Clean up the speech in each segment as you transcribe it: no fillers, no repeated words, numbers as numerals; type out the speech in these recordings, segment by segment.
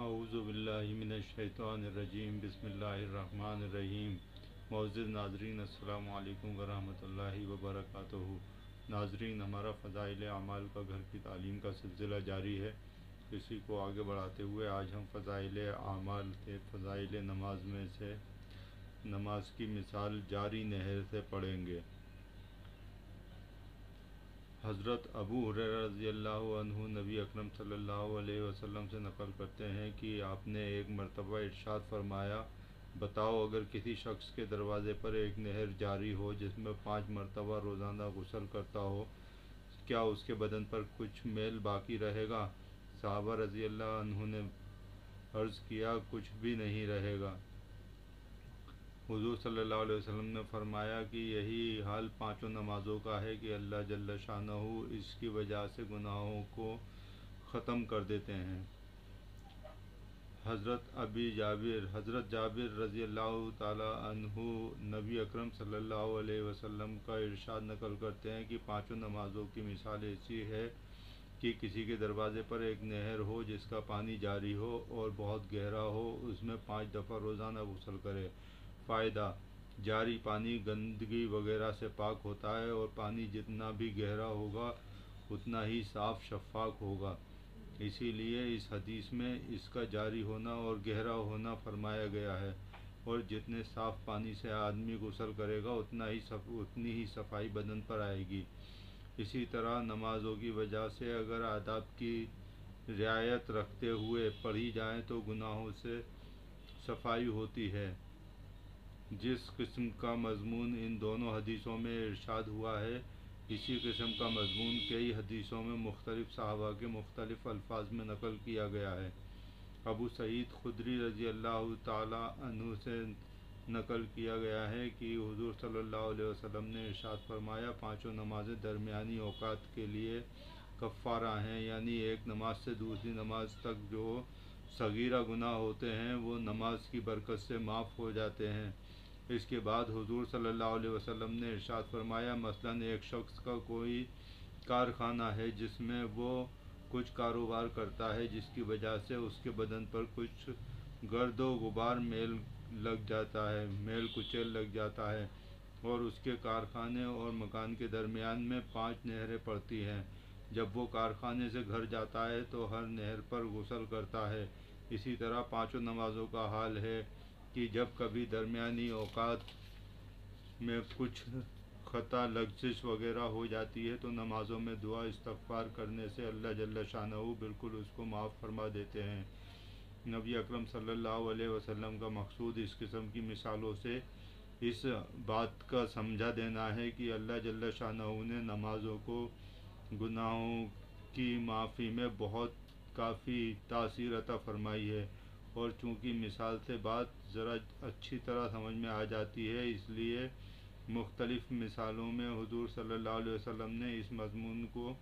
اعوذ باللہ من الشیطان الرجیم بسم اللہ الرحمن الرحیم۔ معزز ناظرین السلام علیکم ورحمۃ اللہ وبرکاتہ۔ ناظرین، ہمارا فضائل اعمال کا گھر کی تعلیم کا سلسلہ جاری ہے۔ اسی کو آگے بڑھاتے ہوئے آج ہم فضائل اعمال کے فضائل نماز میں سے نماز کی مثال جاری نہر سے پڑھیں گے۔ حضرت ابو ہریرہ رضی اللہ عنہ نبی اکرم صلی اللہ علیہ وسلم سے نقل کرتے ہیں کہ آپ نے ایک مرتبہ ارشاد فرمایا، بتاؤ اگر کسی شخص کے دروازے پر ایک نہر جاری ہو جس میں 5 مرتبہ روزانہ غسل کرتا ہو، کیا اس کے بدن پر کچھ میل باقی رہے گا؟ صحابہ رضی اللہ عنہ نے عرض کیا، کچھ بھی نہیں رہے گا۔ حضور صلی اللہ علیہ وسلم نے فرمایا کہ یہی حال 5 نمازوں کا ہے کہ اللہ جل شانہ اس کی وجہ سے گناہوں کو ختم کر دیتے ہیں۔ حضرت جابر رضی اللہ تعالی عنہ نبی اکرم صلی اللہ علیہ وسلم کا ارشاد نقل کرتے ہیں کہ 5 نمازوں کی مثال ایسی ہے کہ کسی کے دروازے پر ایک نہر ہو جس کا پانی جاری ہو اور بہت گہرا ہو، اس میں 5 دفعہ روزانہ غسل کرے۔ فائدہ: جاری پانی گندگی وغیرہ سے پاک ہوتا ہے اور پانی جتنا بھی گہرا ہوگا اتنا ہی صاف شفاف ہوگا، اسی لیے اس حدیث میں اس کا جاری ہونا اور گہرا ہونا فرمایا گیا ہے، اور جتنے صاف پانی سے آدمی غسل کرے گا اتنی ہی صفائی بدن پر آئے گی۔ اسی طرح نمازوں کی وجہ سے اگر آداب کی رعایت رکھتے ہوئے پڑھی جائیں تو گناہوں سے صفائی ہوتی ہے۔ جس قسم کا مضمون ان دونوں حدیثوں میں ارشاد ہوا ہے، اسی قسم کا مضمون کئی حدیثوں میں مختلف صحابہ کے مختلف الفاظ میں نقل کیا گیا ہے۔ ابو سعید خدری رضی اللہ تعالی عنہ سے نقل کیا گیا ہے کہ حضور صلی اللہ علیہ وسلم نے ارشاد فرمایا، 5 نمازیں درمیانی اوقات کے لیے کفارہ ہیں، یعنی ایک نماز سے دوسری نماز تک جو صغیرہ گناہ ہوتے ہیں وہ نماز کی برکت سے معاف ہو جاتے ہیں۔ اس کے بعد حضور صلی اللہ علیہ وسلم نے ارشاد فرمایا، مثلاً ایک شخص کا کوئی کارخانہ ہے جس میں وہ کچھ کاروبار کرتا ہے جس کی وجہ سے اس کے بدن پر کچھ گرد و غبار میل کچیل لگ جاتا ہے، اور اس کے کارخانے اور مکان کے درمیان میں 5 نہریں پڑتی ہیں۔ جب وہ کارخانے سے گھر جاتا ہے تو ہر نہر پر غسل کرتا ہے۔ اسی طرح 5 نمازوں کا حال ہے کہ جب کبھی درمیانی اوقات میں کچھ خطا لغزش وغیرہ ہو جاتی ہے تو نمازوں میں دعا استغفار کرنے سے اللہ جل شانہ بالکل اس کو معاف فرما دیتے ہیں۔ نبی اکرم صلی اللہ علیہ وسلم کا مقصود اس قسم کی مثالوں سے اس بات کا سمجھا دینا ہے کہ اللہ جل شانہ نے نمازوں کو گناہوں کی معافی میں بہت کافی تاثیر عطا فرمائی ہے، اور چونکہ مثال سے بات ذرا اچھی طرح سمجھ میں آ جاتی ہے، اس لیے مختلف مثالوں میں حضور صلی اللہ علیہ وسلم نے اس مضمون کو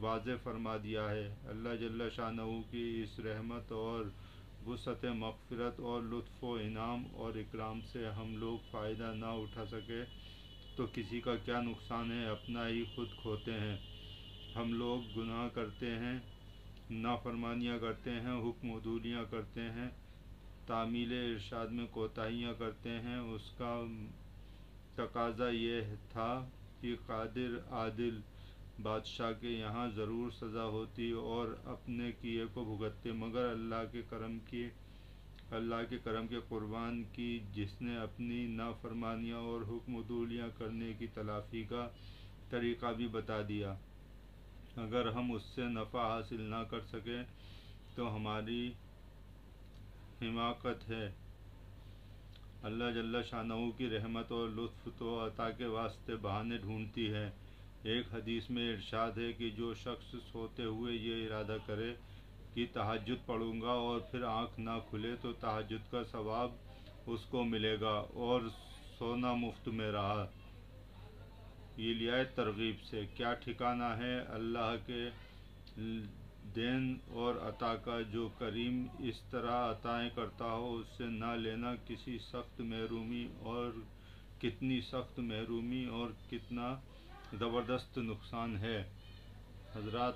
واضح فرما دیا ہے۔ اللہ جل شانہ کی اس رحمت اور وسعت مغفرت اور لطف و انعام اور اکرام سے ہم لوگ فائدہ نہ اٹھا سکے تو کسی کا کیا نقصان ہے، اپنا ہی خود کھوتے ہیں۔ ہم لوگ گناہ کرتے ہیں، نافرمانیاں کرتے ہیں، حکم عدولیاں کرتے ہیں، تعمیل ارشاد میں کوتاہیاں کرتے ہیں۔ اس کا تقاضا یہ تھا کہ قادر عادل بادشاہ کے یہاں ضرور سزا ہوتی اور اپنے کیے کو بھگتتے، مگر اللہ کے کرم کے قربان کی جس نے اپنی نافرمانیاں اور حکم عدولیاں کرنے کی تلافی کا طریقہ بھی بتا دیا۔ اگر ہم اس سے نفع حاصل نہ کر سکیں تو ہماری حماقت ہے۔ اللہ جل شانہ کی رحمت اور لطف تو عطا کے واسطے بہانے ڈھونڈتی ہے۔ ایک حدیث میں ارشاد ہے کہ جو شخص سوتے ہوئے یہ ارادہ کرے کہ تہجد پڑھوں گا اور پھر آنکھ نہ کھلے تو تہجد کا ثواب اس کو ملے گا اور سونا مفت میں رہا۔ یہ لیا ترغیب سے۔ کیا ٹھکانہ ہے اللہ کے دین اور عطا کا، جو کریم اس طرح عطائیں کرتا ہو اس سے نہ لینا کسی سخت محرومی، اور کتنی سخت محرومی اور کتنا زبردست نقصان ہے۔ حضرات،